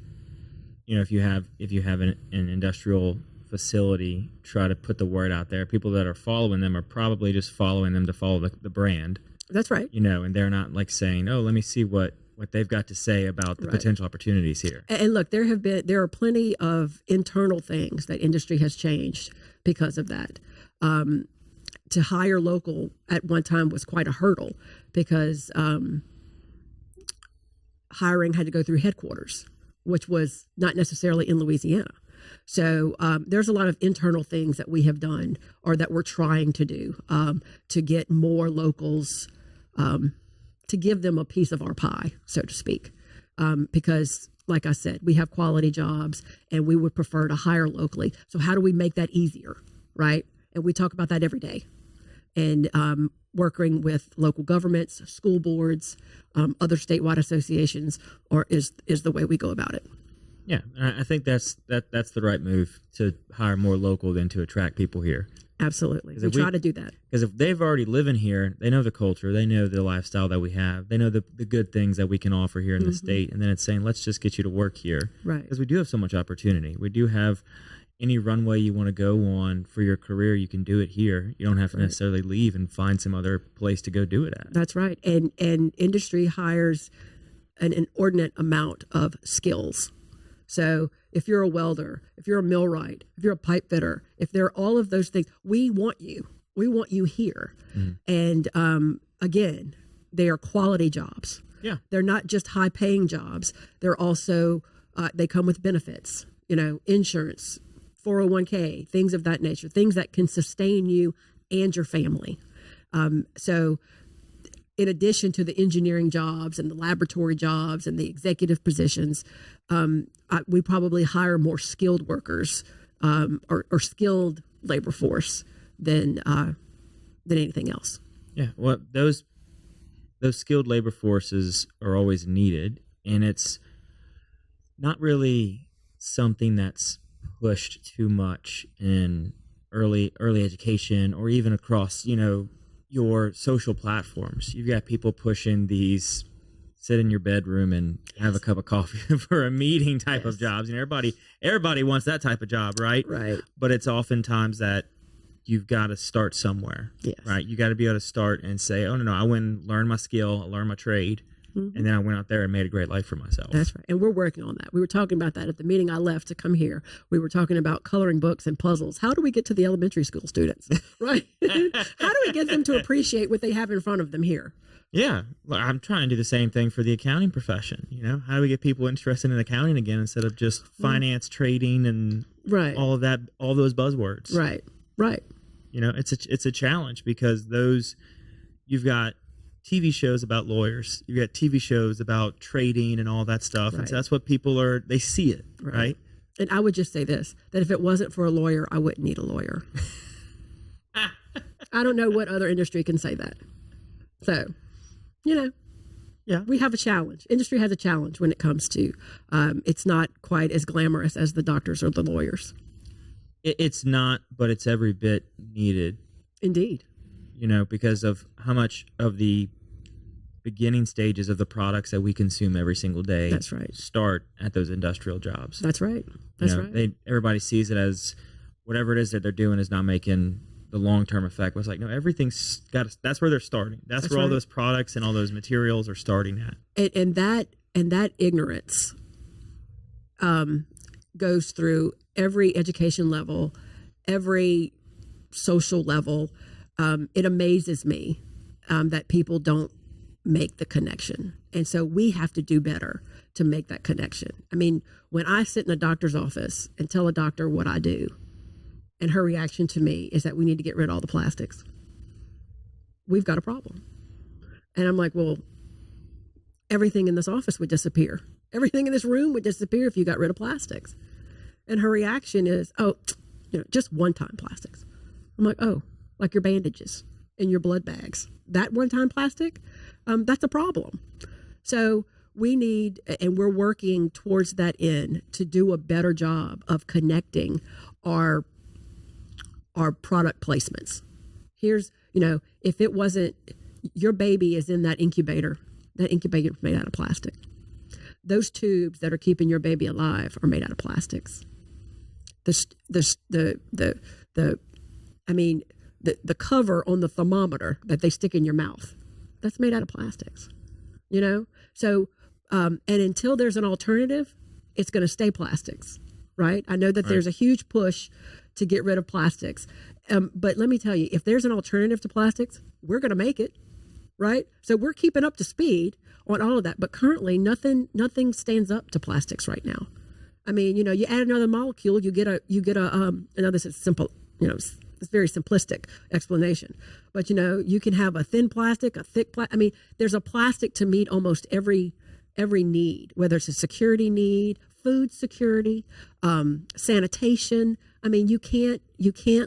if you have an industrial facility, try to put the word out there. People that are following them are probably just following them to follow the brand. That's right. And they're not like saying, oh, let me see what they've got to say about the potential opportunities here. And look, there are plenty of internal things that industry has changed because of that. To hire local at one time was quite a hurdle, because hiring had to go through headquarters, which was not necessarily in Louisiana. So there's a lot of internal things that we have done or that we're trying to do to get more locals, to give them a piece of our pie, so to speak. Because, like I said, we have quality jobs and we would prefer to hire locally. So how do we make that easier, right? And we talk about that every day. And working with local governments, school boards, other statewide associations, is the way we go about it. Yeah, I think that's the right move, to hire more local than to attract people here. Absolutely. We try to do that. Because if they've already living here, they know the culture, they know the lifestyle that we have, they know the good things that we can offer here in the state, and then it's saying, let's just get you to work here. Right. Because we do have so much opportunity. We do have any runway you want to go on for your career, you can do it here. You don't have to necessarily leave and find some other place to go do it at. That's right. And industry hires an inordinate amount of skills. So if you're a welder, if you're a millwright, if you're a pipe fitter, if there are all of those things, we want you. We want you here. And again, they are quality jobs. Yeah. They're not just high paying jobs. They're also, they come with benefits, insurance, 401k, things of that nature, things that can sustain you and your family. So in addition to the engineering jobs and the laboratory jobs and the executive positions, we probably hire more skilled workers or skilled labor force than anything else. Yeah, well, those skilled labor forces are always needed, and it's not really something that's pushed too much in early education or even across, your social platforms. You've got people pushing these sit in your bedroom and have a cup of coffee for a meeting type of jobs. Everybody wants that type of job, right? Right. But it's oftentimes that you've got to start somewhere, right? You got to be able to start and say, oh, no, I went and learned my skill, I learned my trade, and then I went out there and made a great life for myself. That's right. And we're working on that. We were talking about that at the meeting I left to come here. We were talking about coloring books and puzzles. How do we get to the elementary school students, right? How do we get them to appreciate what they have in front of them here? Yeah. I'm trying to do the same thing for the accounting profession. How do we get people interested in accounting again instead of just finance, trading, and all of that, all those buzzwords? Right. It's a challenge because you've got TV shows about lawyers, you've got TV shows about trading and all that stuff. And so that's what people they see it, right? And I would just say this, that if it wasn't for a lawyer, I wouldn't need a lawyer. I don't know what other industry can say that. So, we have a challenge. Industry has a challenge when it comes to, it's not quite as glamorous as the doctors or the lawyers. It's not, but it's every bit needed. Indeed. Because of how much of the beginning stages of the products that we consume every single day. That's right. Start at those industrial jobs. That's right. That's right. Everybody sees it as whatever it is that they're doing is not making the long-term effect. But it's like, no, everything's got. That's where they're starting. That's where all those products and all those materials are starting at. And that ignorance goes through every education level, every social level. It amazes me that people don't make the connection. And so we have to do better to make that connection. I mean, when I sit in a doctor's office and tell a doctor what I do, and her reaction to me is that we need to get rid of all the plastics, we've got a problem. And I'm like, well, everything in this office would disappear. Everything in this room would disappear if you got rid of plastics. And her reaction is, oh, just one-time plastics. I'm like, oh, like your bandages and your blood bags. That one-time plastic, that's a problem. So we need, and we're working towards that end to do a better job of connecting our product placements. Here's, if it wasn't, your baby is in that incubator is made out of plastic. Those tubes that are keeping your baby alive are made out of plastics. The cover on the thermometer that they stick in your mouth, that's made out of plastics, So, and until there's an alternative, it's going to stay plastics, right? I know that there's a huge push to get rid of plastics. But let me tell you, if there's an alternative to plastics, we're going to make it, right? So we're keeping up to speed on all of that. But currently, nothing stands up to plastics right now. I mean, you add another molecule, you get a. I know this is simple, it's very simplistic explanation, but you can have a thin plastic, a thick plastic. I mean, there's a plastic to meet almost every need, whether it's a security need, food security, sanitation. I mean, you can't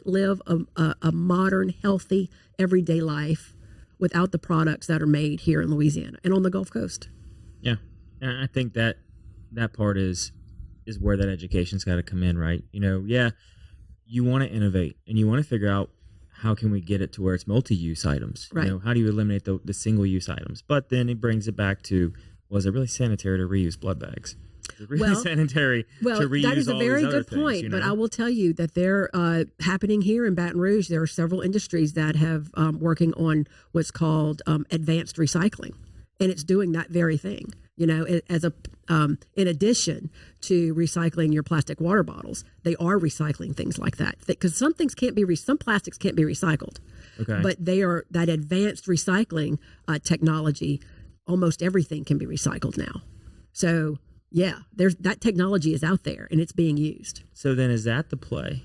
live a modern, healthy, everyday life without the products that are made here in Louisiana and on the Gulf Coast. Yeah, and I think that part is where that education's got to come in, right? You want to innovate and you want to figure out how can we get it to where it's multi-use items. Right. How do you eliminate the single-use items? But then it brings it back to, was it really sanitary to reuse blood bags? Is it really sanitary to reuse that is a all very these other good point. things, But I will tell you that they're happening here in Baton Rouge. There are several industries that have working on what's called advanced recycling, and it's doing that very thing. As in addition to recycling your plastic water bottles, they are recycling things like that because some things can't be some plastics can't be recycled. Okay. But they are that advanced recycling technology. Almost everything can be recycled now. So yeah, that technology is out there and it's being used. So then, is that the play?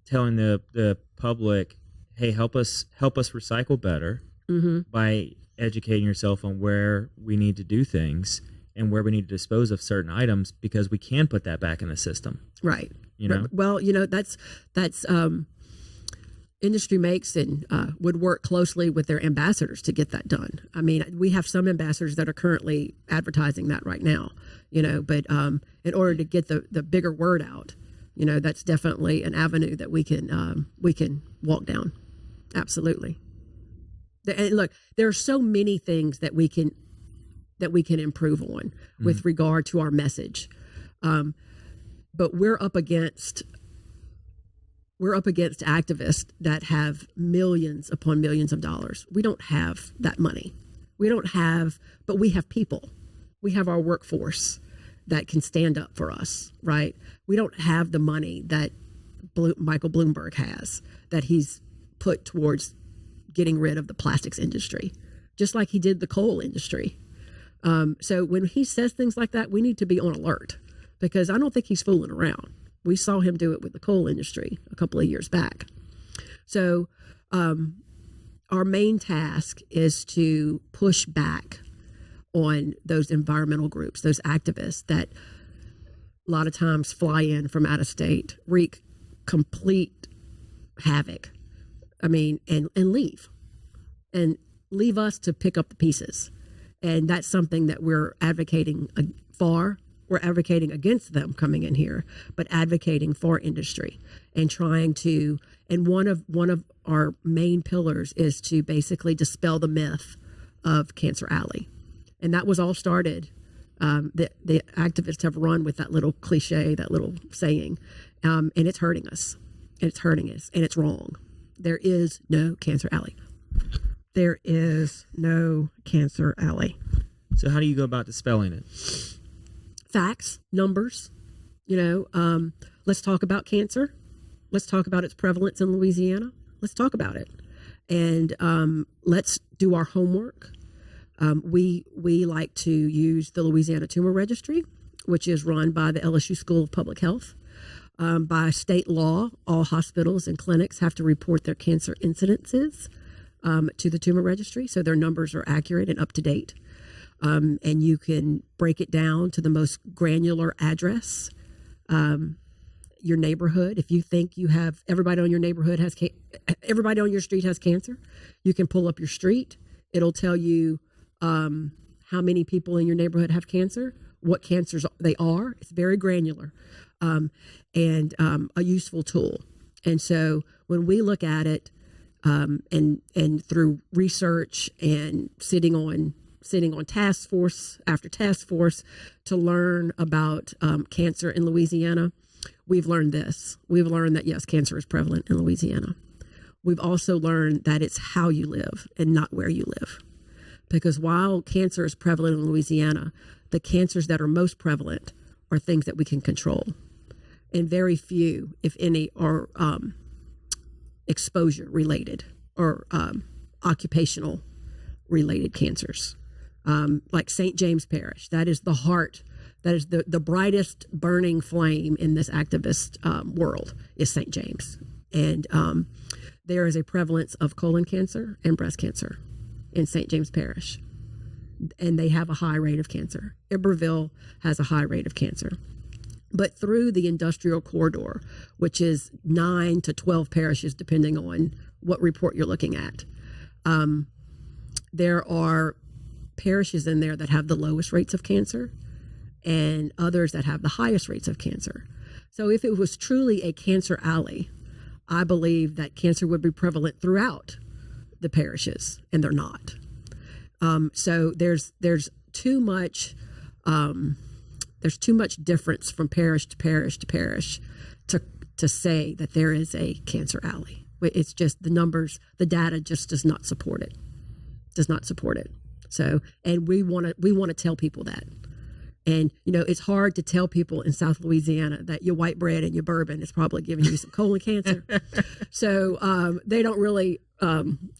Telling the public, hey, help us recycle better by educating yourself on where we need to do things and where we need to dispose of certain items because we can put that back in the system. Right. Well, that's Industry Makes and would work closely with their ambassadors to get that done. I mean, we have some ambassadors that are currently advertising that right now, but in order to get the bigger word out, that's definitely an avenue that we can walk down. Absolutely. And look, there are so many things that we can improve on with regard to our message. But we're up against activists that have millions upon millions of dollars. We don't have that money. But we have people. We have our workforce that can stand up for us, right? We don't have the money that Michael Bloomberg has, that he's put towards getting rid of the plastics industry, just like he did the coal industry. So when he says things like that, we need to be on alert because I don't think he's fooling around. We saw him do it with the coal industry a couple of years back. So our main task is to push back on those environmental groups, those activists that a lot of times fly in from out of state, wreak complete havoc. I mean, and leave us to pick up the pieces. And that's something that we're advocating for. We're advocating against them coming in here, but advocating for industry and trying to, and one of our main pillars is to basically dispel the myth of Cancer Alley. And that was all started. The activists have run with that little cliche, that little saying, and it's hurting us. And it's hurting us. And it's wrong. There is no Cancer Alley. There is no Cancer Alley. So how do you go about dispelling it? Facts, numbers. Let's talk about cancer. Let's talk about its prevalence in Louisiana. Let's talk about it. And let's do our homework. We like to use the Louisiana Tumor Registry, which is run by the LSU School of Public Health. By state law, all hospitals and clinics have to report their cancer incidences to the Tumor Registry, so their numbers are accurate and up to date. And you can break it down to the most granular address. Your neighborhood, if you think you have everybody on your neighborhood everybody on your street has cancer, you can pull up your street. It'll tell you how many people in your neighborhood have cancer, what cancers they are. It's very granular and a useful tool. And so when we look at it and through research and sitting on task force after task force to learn about cancer in Louisiana, we've learned this. We've learned that, yes, cancer is prevalent in Louisiana. We've also learned that it's how you live and not where you live. Because while cancer is prevalent in Louisiana, the cancers that are most prevalent are things that we can control. And very few, if any, are exposure related or occupational related cancers. Like St. James Parish, that is the heart, that is the brightest burning flame in this activist world is St. James. And there is a prevalence of colon cancer and breast cancer in St. James Parish. And they have a high rate of cancer. Iberville has a high rate of cancer. But through the industrial corridor, which is 9 to 12 parishes, depending on what report you're looking at, there are parishes in there that have the lowest rates of cancer and others that have the highest rates of cancer. So if it was truly a cancer alley, I believe that cancer would be prevalent throughout the parishes, and they're not. So there's too much difference from parish to parish to parish to say that there is a cancer alley. It's just the numbers, the data just does not support it. Does not support it. So, and we want to tell people that. And, it's hard to tell people in South Louisiana that your white bread and your bourbon is probably giving you some colon cancer. So they don't really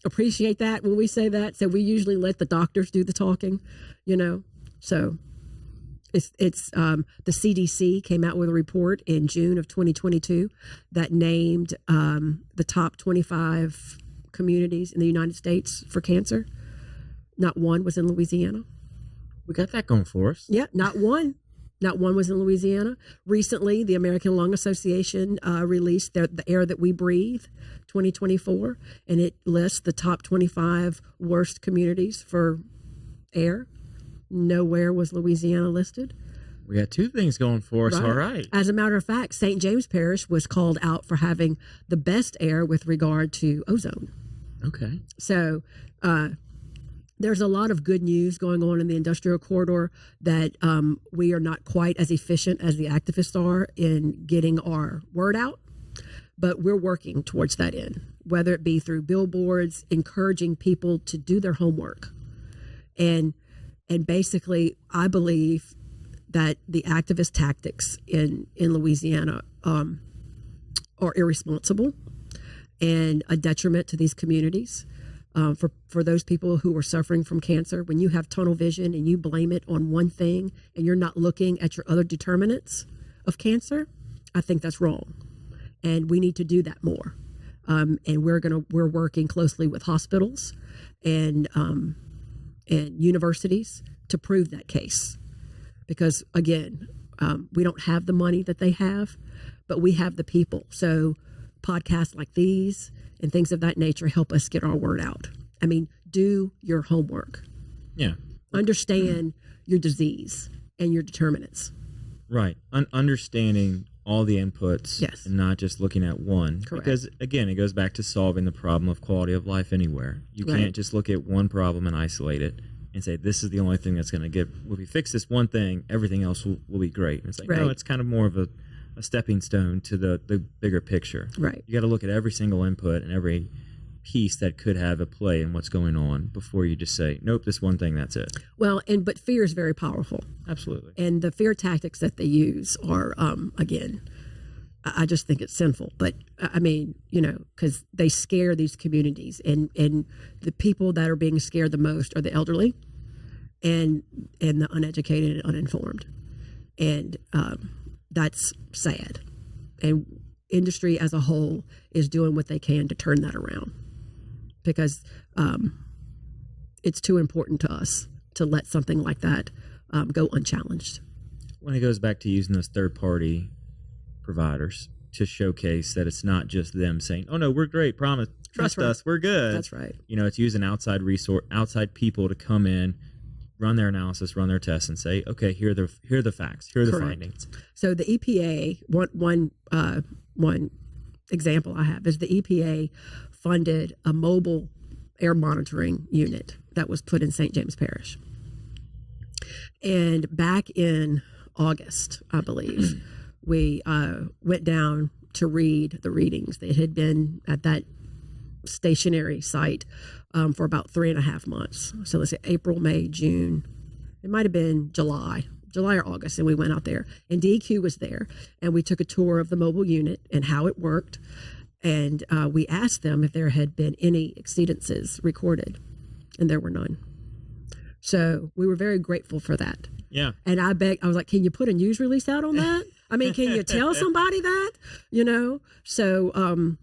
appreciate that when we say that. So we usually let the doctors do the talking, So it's the CDC came out with a report in June of 2022 that named the top 25 communities in the United States for cancer. Not one was in Louisiana. We got that going for us. Yeah, not one. Not one was in Louisiana. Recently, the American Lung Association released the Air That We Breathe 2024, and it lists the top 25 worst communities for air. Nowhere was Louisiana listed. We got two things going for us. Right. All right. As a matter of fact, St. James Parish was called out for having the best air with regard to ozone. Okay. So, there's a lot of good news going on in the industrial corridor that we are not quite as efficient as the activists are in getting our word out, but we're working towards that end, whether it be through billboards, encouraging people to do their homework. And basically, I believe that the activist tactics in Louisiana are irresponsible and a detriment to these communities. For those people who are suffering from cancer, when you have tunnel vision and you blame it on one thing and you're not looking at your other determinants of cancer, I think that's wrong. And we need to do that more. And we're working closely with hospitals and universities to prove that case. Because again, we don't have the money that they have, but we have the people. So podcasts like these and things of that nature help us get our word out. I mean, do your homework. Yeah. Understand your disease and your determinants. Right. Understanding all the inputs Yes. and not just looking at one. Correct. Because, again, it goes back to solving the problem of quality of life anywhere. You Right. can't just look at one problem and isolate it and say, this is the only thing that's going to get, if we fix this one thing, everything else will be great. And it's like, no, Right. it's kind of more of a stepping stone to the bigger picture. Right. You got to look at every single input and every piece that could have a play in what's going on before you just say, nope, this one thing, that's it. Well, but fear is very powerful. Absolutely. And the fear tactics that they use are, again, I just think it's sinful. But I mean, because they scare these communities, and the people that are being scared the most are the elderly, and the uneducated and uninformed, and that's sad. And industry as a whole is doing what they can to turn that around, because it's too important to us to let something like that go unchallenged. When it goes back to using those third-party providers to showcase that it's not just them saying, oh, no, we're great, promise, trust That's right. us, we're good. That's right. It's using outside people to come in, run their analysis, run their tests, and say, okay, here are the facts, here are the Correct. findings. So the EPA, one example I have is the EPA funded a mobile air monitoring unit that was put in St. James Parish. And back in August, I believe, we went down to read the readings. They had been at that stationary site for about 3.5 months. So let's say April, May, June. It might have been July or August, and we went out there. And DEQ was there, and we took a tour of the mobile unit and how it worked. And we asked them if there had been any exceedances recorded, and there were none. So we were very grateful for that. Yeah. And I was like, can you put a news release out on that? I mean, can you tell somebody that? So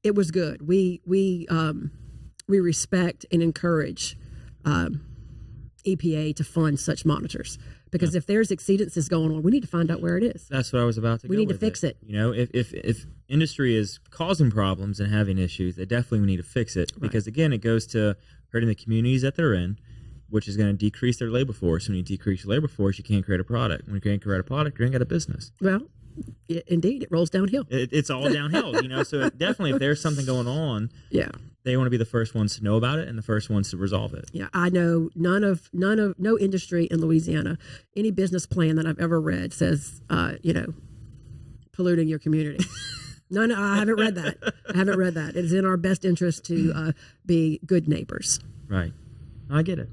it was good. We respect and encourage EPA to fund such monitors, because if there's exceedances going on, we need to find out where it is. That's what I was about to go We need to with fix it. If industry is causing problems and having issues, they definitely need to fix it, because, again, it goes to hurting the communities that they're in, which is going to decrease their labor force. When you decrease your labor force, you can't create a product. When you can't create a product, you ain't got a business. Well, indeed, it rolls downhill. It's all downhill, So definitely, if there's something going on, Yeah. they want to be the first ones to know about it and the first ones to resolve it. Yeah, I know no industry in Louisiana, any business plan that I've ever read says, polluting your community. No, I haven't read that. It is in our best interest to be good neighbors. Right. I get it.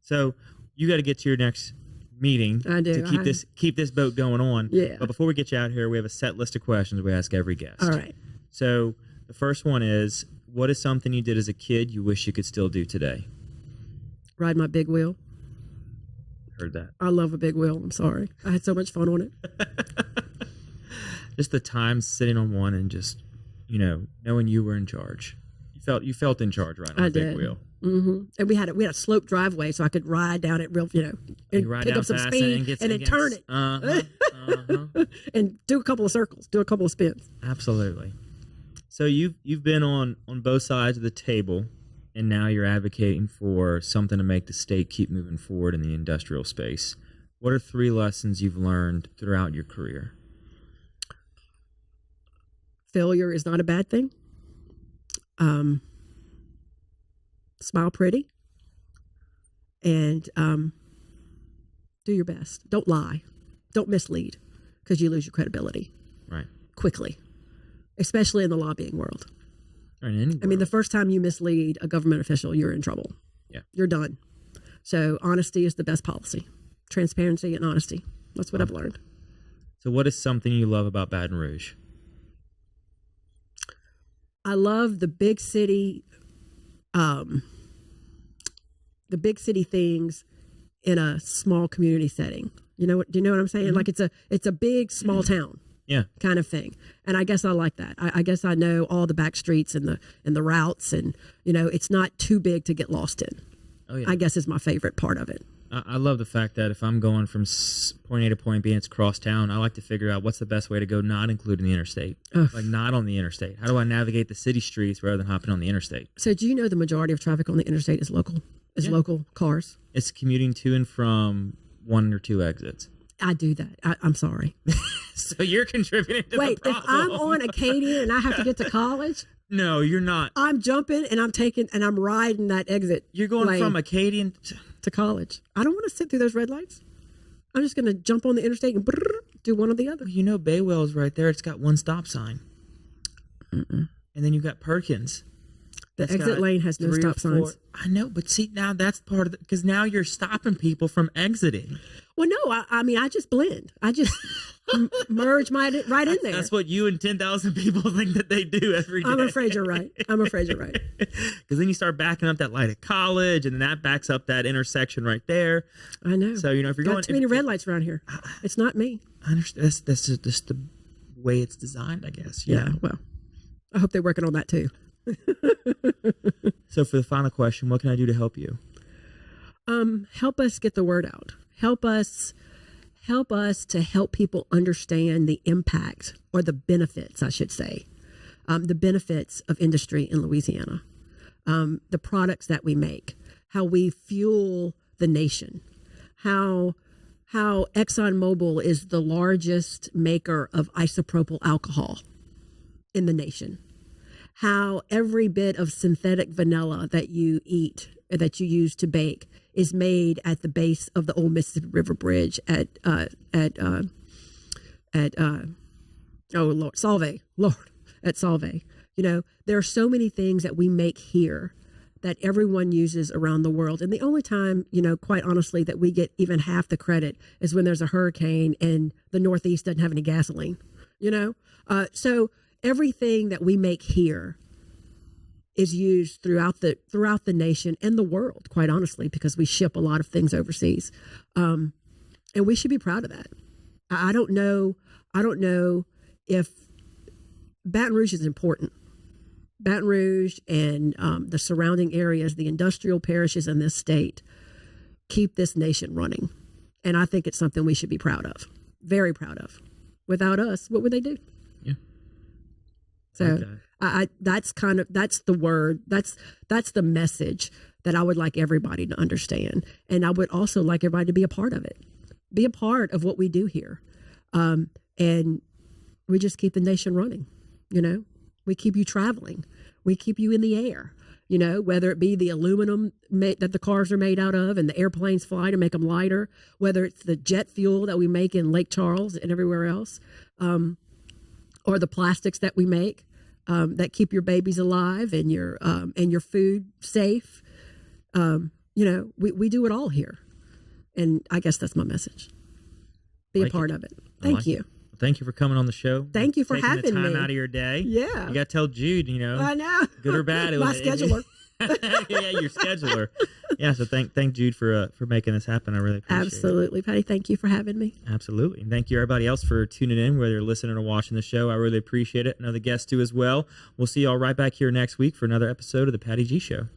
So you got to get to your next meeting I do. to keep this boat going on. Yeah. But before we get you out here, we have a set list of questions we ask every guest. All right. So the first one is, what is something you did as a kid you wish you could still do today? Ride my big wheel. Heard that. I love a big wheel. I'm sorry. I had so much fun on it. Just the time sitting on one and just, knowing you were in charge. You felt in charge riding on a big wheel. Mm-hmm. And we had a sloped driveway, so I could ride down it real, and pick up some speed and then turn it, and do a couple of circles, do a couple of spins. Absolutely. So you've been on both sides of the table, and now you're advocating for something to make the state keep moving forward in the industrial space. What are 3 lessons you've learned throughout your career? Failure is not a bad thing. Smile pretty, and do your best. Don't lie. Don't mislead, because you lose your credibility quickly, especially in the lobbying world. Or in any world. I mean, the first time you mislead a government official, you're in trouble. Yeah. You're done. So honesty is the best policy. Transparency and honesty. That's what I've learned. So what is something you love about Baton Rouge? I love the big city things in a small community setting. Do you know what I'm saying? Mm-hmm. Like it's a big small town. Yeah. Kind of thing. And I guess I like that. I guess I know all the back streets and the routes, and it's not too big to get lost in. Oh yeah. I guess is my favorite part of it. I love the fact that if I'm going from point A to point B and it's cross town, I like to figure out what's the best way to go, not including the interstate. Ugh. Like not on the interstate. How do I navigate the city streets rather than hopping on the interstate? So do you know the majority of traffic on the interstate is local? Local cars? It's commuting to and from 1 or 2 exits. I do that. I'm sorry. So you're contributing to Wait, the if problem. I'm on Acadian and I have to get to college, No, you're not. I'm jumping and I'm riding that exit. You're going lane from Acadian to college. I don't want to sit through those red lights. I'm just going to jump on the interstate and do one or the other. You know, Baywell's right there. It's got one stop sign. And then you've got Perkins. The That's exit got lane has no 3 or stop 4 signs. I know, but see, now that's part of it, because now you're stopping people from exiting. Well, no, I mean, I just blend. I just merge right in there. That's what you and 10,000 people think that they do every day. I'm afraid you're right. Because then you start backing up that light at College, and then that backs up that intersection right there. I know. So, you know, if you're Got going... too many red lights around here. It's not me. I understand. That's just the way it's designed, I guess. Yeah, well, I hope they're working on that too. So for the final question, what can I do to help you? Help us get the word out. Help us to help people understand the impact, or the benefits, I should say, the benefits of industry in Louisiana, the products that we make, how we fuel the nation, how ExxonMobil is the largest maker of isopropyl alcohol in the nation, how every bit of synthetic vanilla that you eat, that you use to bake, is made at the base of the old Mississippi River Bridge at Solvay. You know, there are so many things that we make here that everyone uses around the world. And the only time, you know, quite honestly, that we get even half the credit is when there's a hurricane and the Northeast doesn't have any gasoline, you know? So everything that we make here is used throughout the nation and the world, quite honestly, because we ship a lot of things overseas. And we should be proud of that. I don't know if Baton Rouge is important. Baton Rouge and the surrounding areas, the industrial parishes in this state, keep this nation running. And I think it's something we should be proud of, very proud of. Without us, what would they do? Yeah. So Okay. that's the word, that's the message that I would like everybody to understand. And I would also like everybody to be a part of it, be a part of what we do here. And we just keep the nation running, you know? We keep you traveling. We keep you in the air, you know, whether it be the aluminum that the cars are made out of and the airplanes fly to make them lighter, whether it's the jet fuel that we make in Lake Charles and everywhere else, or the plastics that we make that keep your babies alive and your food safe. You know, we do it all here. And I guess that's my message. Be a part of it. Thank you. Thank you for coming on the show. Thank you for having having the time me. out of your day. Yeah. You got to tell Jude, you know. I know. Good or bad. My scheduler. Yeah, your scheduler. Yeah, so thank Jude for making this happen. I really appreciate it. Absolutely, Patty. Thank you for having me. Absolutely. And thank you, everybody else, for tuning in, whether you're listening or watching the show. I really appreciate it. I know the guests do as well. We'll see you all right back here next week for another episode of The Patty G Show.